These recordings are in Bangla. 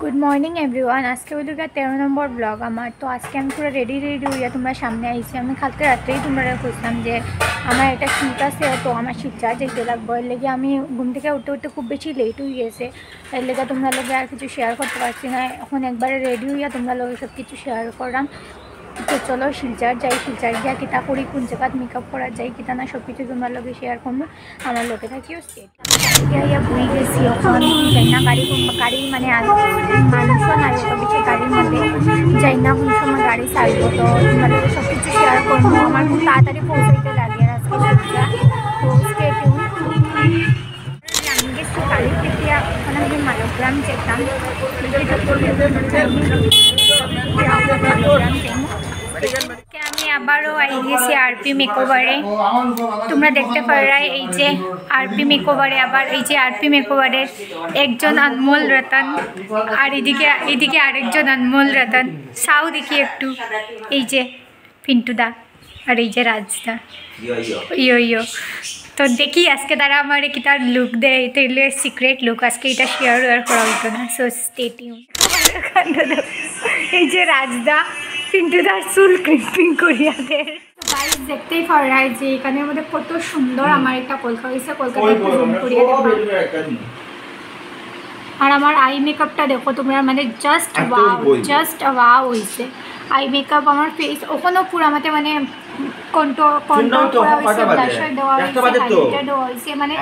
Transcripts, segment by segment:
Good morning everyone. आज के बोलो 13 नम्बर ब्लग आमार। तो आज के पूरा रेडी हुई तुम्हारा सामने आईसी। कल के रात्रे तुम्हारा खुजलाम जो एक शीत आसे तो शीतचार जेते लागबो लगे घूम থেকে उठते उठते खूब बेसि लेट हो गए लेगे तुम्हारे और किछु शेयर करते पारछि ना। एखन एक बारे रेडी हुई तुम्हारे सब किछु शेयर करलाम। तो चलो शिलचार जाई, शिलचार गया किता करी कोन जगह मेकअप करा जाए किता ना सब किछु तुम्हारे लगे शेयर करबो। आमार लोके থাকিও स्टेट या बुई गेছি ওখানে যাই না গাড়ি গাড়ি মানে মানুষও নাই তো বেশি গাড়ির মধ্যে যাই না কোন সময় গাড়ি ছাড়বো। তো তোমাদের সব কিছু শেয়ার করবো। আমার খুব তাড়াতাড়ি পৌঁছাইতে লাগে আর আজকে তো স্টেট আমি গেছি গাড়ি থেকে ওখানে আমি মালগ্রাম যেতাম আমি আবারও আই গেছি আরপি মেকওভারে। তোমরা দেখতে পাররা এই যে আরপি মেকওভারে আবার এই যে আরপি মেকওভারের একজন আনমোল রতন আর এদিকে আরেকজন আনমোল রতন। সাউ দেখি একটু এই যে পিন্টুদা আর এই যে রাজদা ইয়ো ইয়ো। তো দেখি আজকে তারা আমার কি তার লুক দেয়। এটা হলো সিক্রেট লুক, আজকে এটা শেয়ার করা হতো না। So stay tune. এই যে রাজদা পিন্টুদার চুল ক্রিপিং করিয়া দেয়। গাইস দেখতেই পারা যে এখানের মধ্যে কত সুন্দর আমার একটা কলকা হয়েছে। কলকাতায় একটু জুম করিয়া দেখো আর আমার আই মেকআপটা দেখো তোমরা, মানে জাস্ট ওয়াও হয়েছে। আই মেকআপ আমার ফেস ওখানেও পুরো আমাদের মানে কন্ট্রোল করা হয়েছে, ব্লাশার দেওয়া হয়েছে, হাইলাইটার দেওয়া হয়েছে, মানে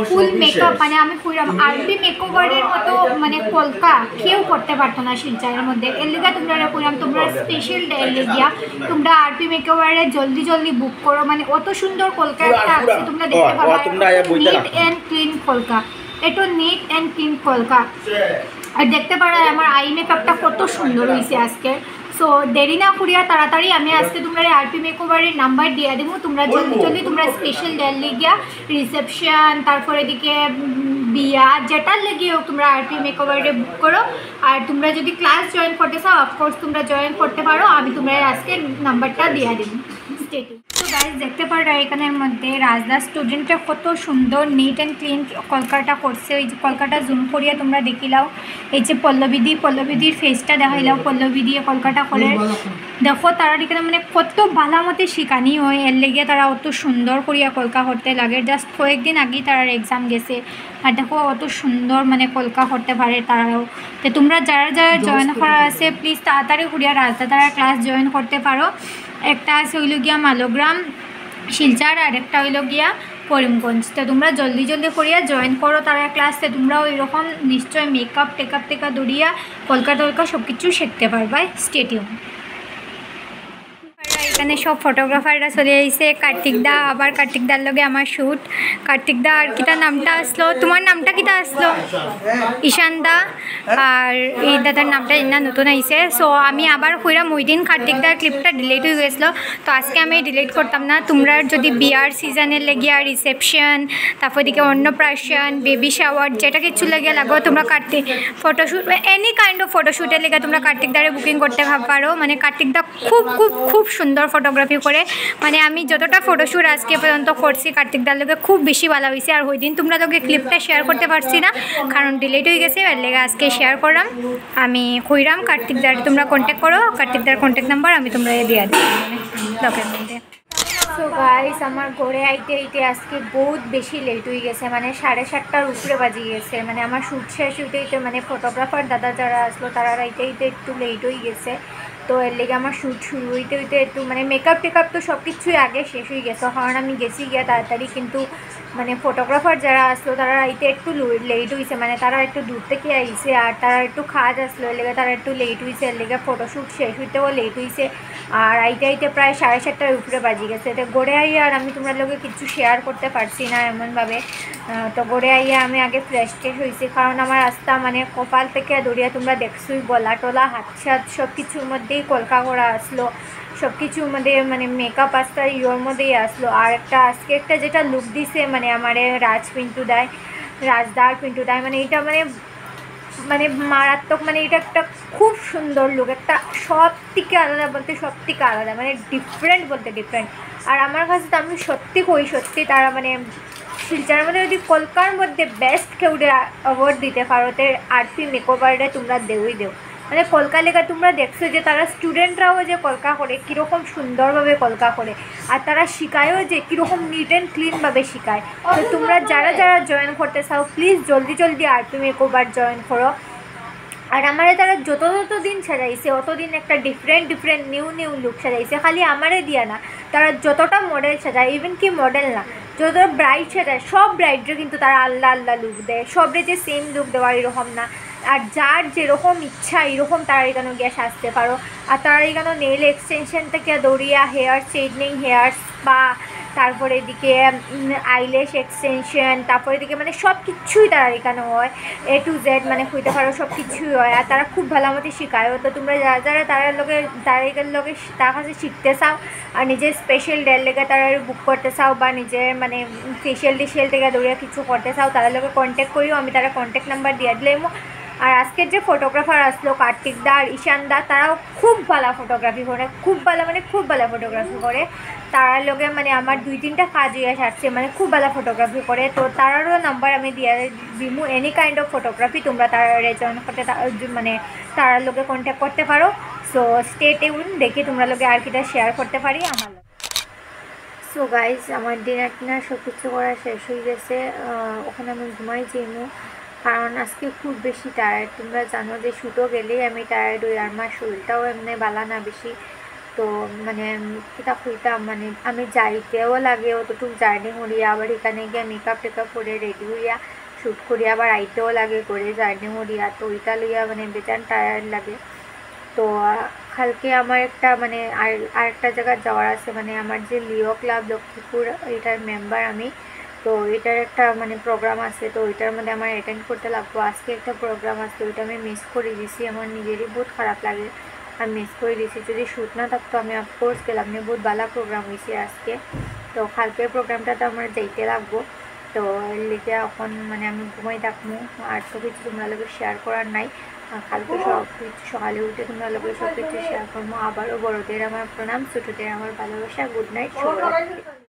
ফুল মেকআপ। মানে আমি পুরো আরবি মেকওভারের মতো মানে কলকা কেউ করতে পারতো না শিলচারের মধ্যে। এর লিগে তোমরা পুরাম তোমরা স্পেশাল ডে লেগিয়া তোমরা আরবি মেকওভারে জলদি বুক করো। মানে অত সুন্দর কলকা একটা আছে তোমরা দেখতে পাবা। নিট অ্যান্ড ক্লিন কলকা, এটা নিট অ্যান্ড ক্লিন কলকা। আর দেখতে পারা আমার আই মেকআপটা কত সুন্দর হয়েছে আজকে। সো দেরি না করিয়া তাড়াতাড়ি আমি আজকে তোমরা আরপি মেকওভারের নাম্বার দিয়ে দেবো। তোমরা জলদি তোমরা স্পেশাল ডে লেগিয়া রিসেপশন তারপর এদিকে বিয়া যেটার লেগে হোক তোমরা আরপি মেকওভারে বুক করো। আর তোমরা যদি ক্লাস জয়েন করতে চাও অফকোর্স তোমরা জয়েন করতে পারো। আমি তোমরা আজকে নাম্বারটা দিয়ে দেবো। স্টেটু তো গাইজ দেখতে পারো এখানের মধ্যে রাজদা স্টুডেন্টটা কত সুন্দর নিট অ্যান্ড ক্লিন কলকাটা করছে। ওই যে কলকাটা জুম করিয়া তোমরা দেখিলাও। এই যে পল্লবীদির ফেসটা দেখাইলাও। পল্লবী দিয়ে কলকাটা করে দেখো তারা এখানে মানে কত ভালো মতে শিখানি হয়। এর লেগে তারা অত সুন্দর করিয়া কলকা করতে লাগে। জাস্ট কয়েকদিন আগেই তারা এক্সাম গেছে আর দেখো অত সুন্দর মানে কলকা করতে পারে তারাও। তো তোমরা যারা জয়েন করা আছে প্লিজ তাড়াতাড়ি করিয়া রাজদা তারা ক্লাস জয়েন করতে পারো। একটা আছে হইল গিয়া মালগ্রাম শিলচার আর একটা হইল গিয়া করিমগঞ্জ। তো তোমরা জলদি করিয়া জয়েন করো তারা ক্লাসে। তোমরাও এরকম নিশ্চয় মেকআপ টেকআপ টেকা দৌড়িয়া কলকা সব কিছু শিখতে পারবা। স্টেডিয়াম এখানে সব ফটোগ্রাফাররা চলে আইছে। কার্তিকদা আবার কার্তিকদার লগে আমার শ্যুট। কার্তিকদা আর কিতা নামটা আসলো, তোমার নামটা কিতা আসলো? ঈশানদা আর এই দাদার নামটা ইন্না নতুন আইছে। সো আমি আবার কইরাম ওই দিন কার্তিকদার ক্লিপটা ডিলিট হয়ে গেছিলো তো আজকে আমি ডিলিট করতাম না। তোমরা যদি বিয়ার সিজনের লেগিয়া রিসেপশন তারপর দিকে অন্নপ্রাশন বেবি শাওয়ার যেটা কিছু লেগে লাগো তোমরা ফটোশ্যুট এনি কাইন্ড অফ ফটোশ্যুটের লেগে তোমরা কার্তিকদারে বুকিং করতে পারো। মানে কার্তিকদা খুব সুন্দর ফটোগ্রাফি করে। মানে আমি যতটা ফটোশ্যুট আজকে পর্যন্ত করছি কার্তিকদার লগে খুব বেশি ভালো হয়েছে। আর ওই দিন তোমরা লগে ক্লিপটা শেয়ার করতে পারছি না কারণ ডিলিট হয়ে গেছে। এর লেগে আজকে শেয়ার করলাম। আমি কইরাম কার্তিকদার তোমরা কন্ট্যাক্ট করো। কার্তিকদার কন্ট্যাক্ট নাম্বার আমি তোমরা দিয়ে দিই ব্লগের মধ্যে। সো গাইস আমার ঘরে আইতে আজকে বহুত বেশি লেট হয়ে গেছে। মানে 7:30টার উপরে বাজি গেছে। মানে আমার শ্যুট শেষ হইতে মানে ফটোগ্রাফার দাদা যারা আসলো তারা আইতে একটু লেট হয়ে গেছে। তো এর লেগে আমার শ্যুট শুরু হইতে একটু মানে মেকআপ টেকআপ তো সব কিছুই আগে শেষ হয়ে গেছে কারণ আমি গেছি গিয়া তাড়াতাড়ি। কিন্তু মানে ফটোগ্রাফার যারা আসলো তারা আইতে একটু লেট হয়েছে। মানে তারা একটু দূর থেকে আইছে আর তারা একটু কাজ আসলো এর লেগে তারা একটু লেট হয়েছে। এর লেগে ফটোশ্যুট শেষ হইতেও লেট হয়েছে। আর আইতে প্রায় 7:30টার উপরে বাজি গেছে। তো গড়ে আইয়া আর আমি তোমরা লোকে কিছু শেয়ার করতে পারছি না এমনভাবে। তো গড়ে আইয়া আমি আগে ফ্রেশ হয়েছি কারণ আমার রাস্তা মানে কপাল থেকে দৌড়িয়া তোমরা দেখছোই গলা টলা হাত সাত সব কিছুর মধ্যেই কলকা করা আসলো। সব কিছুর মধ্যে মানে মেকআপ আসতে ইয়োর মধ্যেই আসলো। আর একটা আজকে একটা যেটা লুক দিছে মানে আমার রাজদা আর পিন্টুদায় মানে এটা মানে মারাত্মক। মানে এটা একটা খুব সুন্দর লুক, একটা সব থেকে আলাদা বলতে সব থেকে আলাদা মানে ডিফারেন্ট বলতে ডিফারেন্ট। আর আমার কাছে তো আমি সত্যি কই সত্যি তারা মানে শিলচরের মধ্যে যদি কলকার মধ্যে বেস্ট কেউরে অ্যাওয়ার্ড দিতে পারো তে আরপি মেকওভারটা তোমরা দেওই দেও। মানে কলকা লেখা তোমরা দেখছো যে তারা স্টুডেন্টরাও যে কলকা করে কীরকম সুন্দরভাবে কলকা করে, আর তারা শিখায়ও যে কীরকম নিট অ্যান্ড ক্লিনভাবে শিখায়। তো তোমরা যারা যারা জয়েন করতে চাও প্লিজ জলদি জলদি আরপি মেকওভার জয়েন করো। আর আমারে তারা যত দিন সাজাইছে অতদিন একটা ডিফারেন্ট নিউ লুক সাজাইছে, খালি আমারে দিয়া না, তারা যতটা মডেল সাজায়, ইভেন কি মডেল না, যত ব্রাইড সাজায় সব ব্রাইডরে কিন্তু তারা আল্লাহ লুক দেয়, সবরে যে সেম লুক দেওয়া এরকম না। আর যার যেরকম ইচ্ছা এরকম তারা এখানে গিয়ে সাজতে পারো। আর তারা এখানে নেল এক্সটেনশন থেকে দৌড়িয়া হেয়ার স্ট্রেটনিং, হেয়ার স্পা, তারপরে এদিকে আইল্যাশ এক্সটেনশন, তারপরে এদিকে মানে সব কিছুই তারা এখানে হয়, A to Z মানে হইতে পারো সব কিছুই হয়। আর তারা খুব ভালো মতো শেখায়ও। তো তোমরা যারা যারা তারা এখান লোকে তার কাছে শিখতে চাও আর নিজের স্পেশাল ডের লেগে তারা বুক করতে চাও বা নিজের মানে ফেশিয়াল টিশিয়াল থেকে দৌড়িয়া কিছু করতে চাও, তাদের লোকে কন্ট্যাক্ট করিও, আমি তারা কন্ট্যাক্ট নাম্বার দিয়ে দিলাম। আর আজকের যে ফটোগ্রাফার আসলো কার্তিক দা আর ঈশান দা, তারাও খুব ভালো ফটোগ্রাফি করে, খুব ভালো মানে খুব ভালো ফটোগ্রাফি করে। তারার লগে মানে আমার 2-3টা কাজ হয়ে আসছে, মানে খুব ভালো ফটোগ্রাফি করে। তো তারারও নাম্বার আমি দিয়ে দিমু, এনি কাইন্ড অফ ফটোগ্রাফি তোমরা তারা জয়েন করতে মানে তারার লগে কন্ট্যাক্ট করতে পারো। সো স্টে টিউন, দেখি তোমরা লগে আর কিটা শেয়ার করতে পারি আমার। সো গাইজ আমার ডিনার সব কিছু করা শেষ হয়ে গেছে, ওখানে আমি ঘুমাই যাইমু, কারণ আজকে খুব বেশি টায়ার্ড। তোমরা জানো যে শুটও গেলেই আমি টায়ার্ড হই, আর আমার শরীরটাও এমনি বালা না বেশি। তো মানে এটা হইতাম মানে আমি যাইতেও লাগে অতটুকু জার্নি করিয়া, আবার এখানে গিয়ে মেকআপ টেকআপ করে রেডি হইয়া শ্যুট করিয়া আবার আইতেও লাগে করে জার্নি করিয়া, তো ওইটা লইয়া মানে বেজান টায়ার্ড লাগে। তো কালকে আমার একটা মানে আরেকটা জায়গায় যাওয়ার আছে, মানে আমার যে লিও ক্লাব লক্ষ্মীপুর এটার মেম্বার আমি, তো এটার একটা মানে প্রোগ্রাম আছে, তো ওইটার মধ্যে আমার অ্যাটেন্ড করতে লাগবো। আজকে একটা প্রোগ্রাম আছে, ওইটা আমি মিস করে দিছি, আমার নিজেরই বহুত খারাপ লাগে, আমি মিস করে দিছি। যদি শ্যুট না থাকতো আমি অফকোর্স গেলাম না, বহুত ভালো প্রোগ্রাম হয়েছে আজকে। তো কালকের প্রোগ্রামটা তো আমার যাইতে লাগবো, তো লিখে এখন মানে আমি ঘুমাই থাকবো, আর তো কিছু তোমরা লোকের শেয়ার করার নাই। কালকে সব কিছু সকালে উঠে তোমরা লোকের সব কিছু শেয়ার করবো। আবারও বড়দের আমার প্রণাম, ছোটোদের আমার ভালোবাসা। গুড নাইট, শুভরাত্রি।